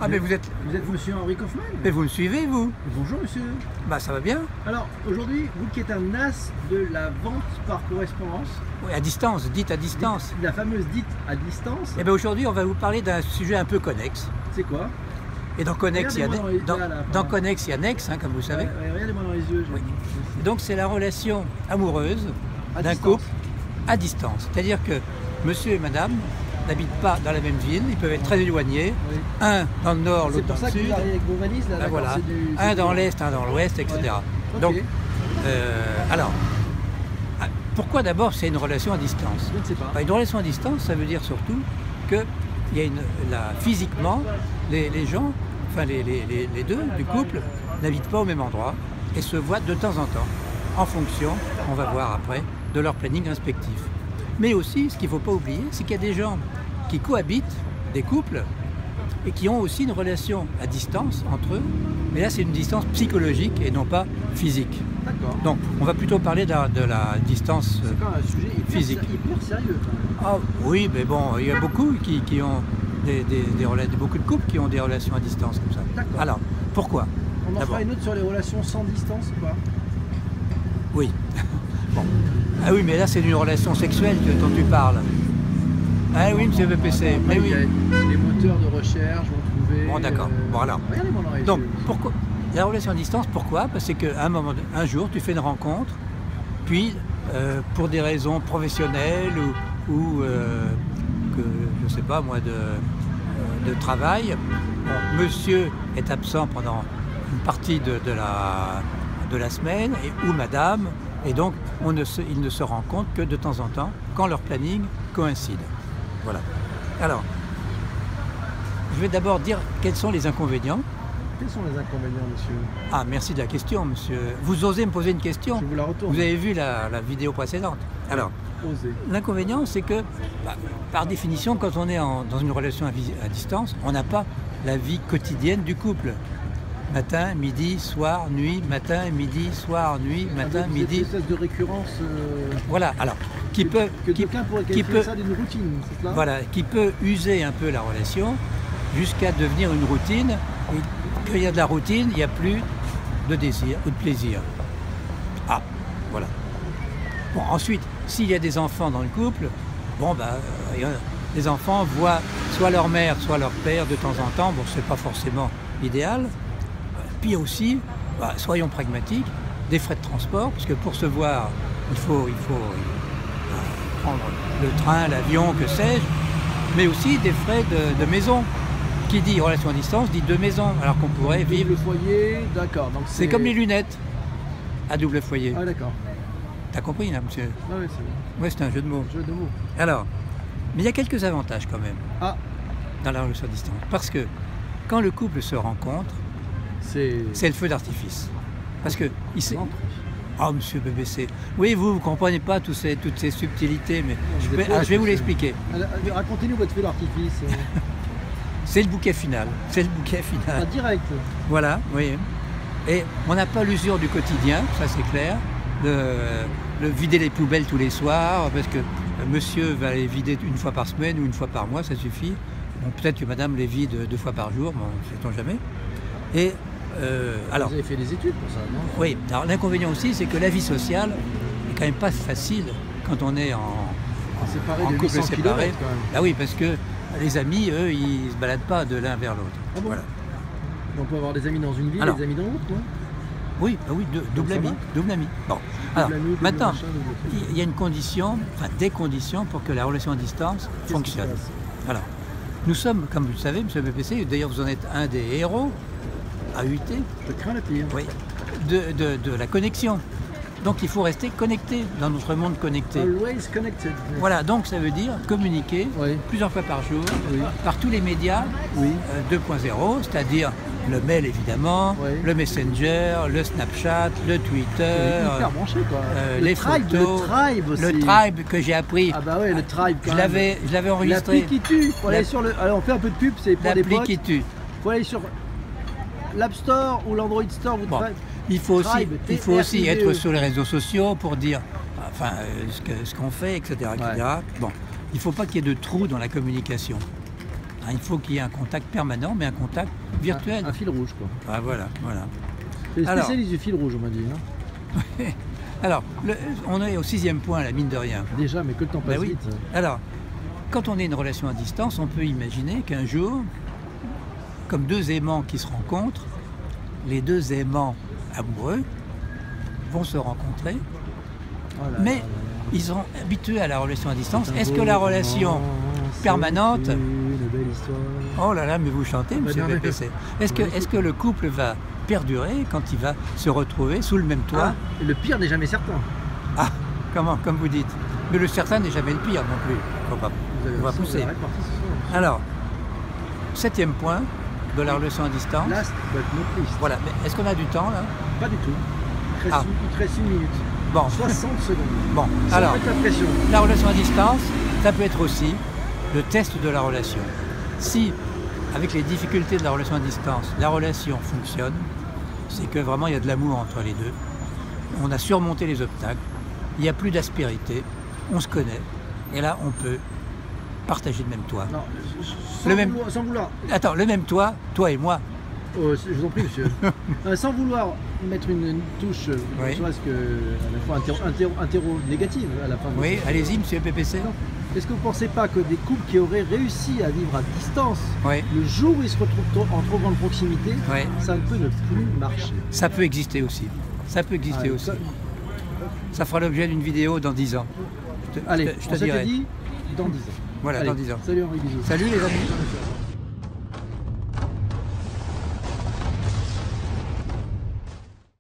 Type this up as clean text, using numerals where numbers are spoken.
Ah, mais vous êtes monsieur Henri Kaufmann? Mais vous me suivez, vous? Bonjour, monsieur. Bah, ça va bien. Alors, aujourd'hui, vous qui êtes un as de la vente par correspondance. Oui, à distance, dite à distance. La fameuse dite à distance. Et bien aujourd'hui, on va vous parler d'un sujet un peu connexe. C'est quoi? Et dans Connex, il y a Connex, il y a Nex, hein, comme vous savez. Ouais, regardez-moi dans les yeux. Oui. Donc c'est la relation amoureuse d'un couple à distance. C'est-à-dire que monsieur et madame n'habitent pas dans la même ville, ils peuvent être très éloignés. Oui. Un dans le nord, l'autre dans le sud. C'est pour ça que vous arrivez avec vos valises là. Ben voilà. Un dans l'est, un dans l'ouest, etc. Ouais. Okay. Donc, alors, pourquoi d'abord c'est une relation à distance? Je ne sais pas. Une relation à distance, ça veut dire surtout que il y a physiquement, les gens, enfin les deux du couple, n'habitent pas au même endroit et se voient de temps en temps, en fonction, on va voir après, de leur planning respectif. Mais aussi, ce qu'il ne faut pas oublier, c'est qu'il y a des gens qui cohabitent, des couples, et qui ont aussi une relation à distance entre eux, mais là c'est une distance psychologique et non pas physique. D'accord. Donc on va plutôt parler de la distance physique. C'est hyper sérieux quand même. Ah oui, mais bon, il y a beaucoup qui ont beaucoup de couples qui ont des relations à distance comme ça. D'accord. Alors, pourquoi? On en fera une autre sur les relations sans distance ou pas? Oui. Bon. Ah oui, mais là c'est une relation sexuelle dont tu parles. Ah oui, monsieur VPC. Mais oui. Les moteurs de recherche vont trouver. Bon, d'accord. Voilà. Regardez-moi dans les yeux. Donc, pourquoi la relation à distance? Pourquoi? Parce qu'à un jour, tu fais une rencontre, puis pour des raisons professionnelles ou que je sais pas moi de travail, bon, monsieur est absent pendant une partie de la semaine ou madame, et donc ils ne se rencontrent que de temps en temps quand leur planning coïncide. Voilà. Alors, je vais d'abord dire quels sont les inconvénients. Quels sont les inconvénients, monsieur? Ah, merci de la question, monsieur. Vous osez me poser une question? Je vous la retourne. Vous avez vu la vidéo précédente. Alors, l'inconvénient, c'est que, par définition, quand on est dans une relation à distance, on n'a pas la vie quotidienne du couple. Matin, midi, soir, nuit, matin, midi, soir, nuit, matin, midi. Une espèce de récurrence. Voilà, alors, qui peut ça d'une routine, c'est cela? Voilà, qui peut user un peu la relation jusqu'à devenir une routine. Et quand il y a de la routine, il n'y a plus de désir ou de plaisir. Ah, voilà. Bon, ensuite, s'il y a des enfants dans le couple, bon, les enfants voient soit leur mère, soit leur père de temps en temps. Bon, c'est pas forcément idéal. Puis aussi, soyons pragmatiques, des frais de transport, parce que pour se voir, il faut prendre le train, l'avion, que sais-je, mais aussi des frais de maison. Qui dit relation à distance dit deux maisons, alors qu'on pourrait vivre. Double foyer, d'accord. C'est comme les lunettes à double foyer. Ah, d'accord. T'as compris, là, monsieur? Ah, oui, c'est bon. Oui, c'est un jeu de mots. Jeu de mots. Alors, mais il y a quelques avantages quand même dans la relation à distance. Parce que quand le couple se rencontre, c'est le feu d'artifice. Parce que oh, monsieur BBC. Oui, vous ne comprenez pas toutes ces subtilités, mais je vais vous l'expliquer. Racontez-nous votre feu d'artifice. C'est le bouquet final. C'est le bouquet final. Direct. Voilà, oui. Et on n'a pas l'usure du quotidien, ça c'est clair. De vider les poubelles tous les soirs, parce que monsieur va les vider une fois par semaine ou une fois par mois, ça suffit. Bon, peut-être que madame les vide 2 fois par jour, bon, sait-on jamais. Et alors, vous avez fait des études pour ça, non? Oui. Alors l'inconvénient aussi, c'est que la vie sociale n'est quand même pas facile quand on est en couple séparé. Ah oui, parce que les amis, eux, ils ne se baladent pas de l'un vers l'autre. Ah bon? Voilà. On peut avoir des amis dans une ville et des amis dans l'autre, non? Oui, double ami. Bon. Alors, maintenant, il y a une condition, enfin des conditions pour que la relation à distance fonctionne. Alors, nous sommes, comme vous le savez, monsieur BPC, d'ailleurs vous en êtes un des héros, à UT. Je crains la pire. Oui, de la connexion. Donc il faut rester connecté dans notre monde connecté. Always connected. Voilà, donc ça veut dire communiquer plusieurs fois par jour, par tous les médias 2.0, c'est-à-dire le mail évidemment, le Messenger, le Snapchat, le Twitter, les photos, le Tribe que j'ai appris. Ah bah ouais, le Tribe. Je l'avais enregistré. L'appli qui tue. Alors on fait un peu de pub, c'est pour les potes. L'appli qui tue. Faut aller sur l'App Store ou l'Android Store. Il faut aussi être sur les réseaux sociaux pour dire ce qu'on fait, etc. Bon, il ne faut pas qu'il y ait de trous dans la communication. Il faut qu'il y ait un contact permanent, mais un contact virtuel. Un fil rouge, quoi. Ah, voilà. C'est les Alors- spécialistes du fil rouge, on m'a dit. Hein. Alors, on est au 6e point, la mine de rien. Déjà, mais que le temps passe Ben oui. vite. Alors, quand on est une relation à distance, on peut imaginer qu'un jour, comme deux aimants qui se rencontrent, les deux aimants amoureux vont se rencontrer, Oh là mais là là. ils sont habitués à la relation à distance. C'est un Est-ce beau que la roman, relation c'est permanente... une belle histoire. Oh là là, mais vous chantez, Ah bah monsieur non, mais- PPC. Est-ce que le couple va perdurer quand il va se retrouver sous le même toit? Et le pire n'est jamais certain. Ah, comment, comme vous dites. Mais le certain n'est jamais le pire non plus. On va Vous avez on va raison, pousser. vous avez réparti ce soir. Alors, 7e point de la relation à distance. Last but not least. Voilà, mais est-ce qu'on a du temps là? Pas du tout. Il Ah. te reste 1 minute. Bon, 60 secondes. bon. Sans Alors, mettre la pression. la relation à distance, ça peut être aussi le test de la relation. Si, avec les difficultés de la relation à distance, la relation fonctionne, c'est que vraiment il y a de l'amour entre les deux. On a surmonté les obstacles, il n'y a plus d'aspérité, on se connaît, et là on peut partager le même toit. Non, Le même- sans vouloir. Attends, le même toit, toi et moi. Je vous en prie, monsieur. Sans vouloir mettre une touche, Oui. serait-ce que à la fois interro-négative à la fin. de Oui, cette- allez-y, monsieur PPC. Non. Est-ce que vous ne pensez pas que des couples qui auraient réussi à vivre à distance, Oui, le jour où ils se retrouvent en trop grande proximité, oui. ça ne peut ne plus marcher? Ça peut exister aussi. Ça peut exister Ah, aussi. ça- Ça fera l'objet d'une vidéo dans 10 ans. Je te Allez, je on te s'était dirai. dit dans 10 ans. Voilà, Allez, dans 10 ans. Salut Henri, bisous. Salut les amis.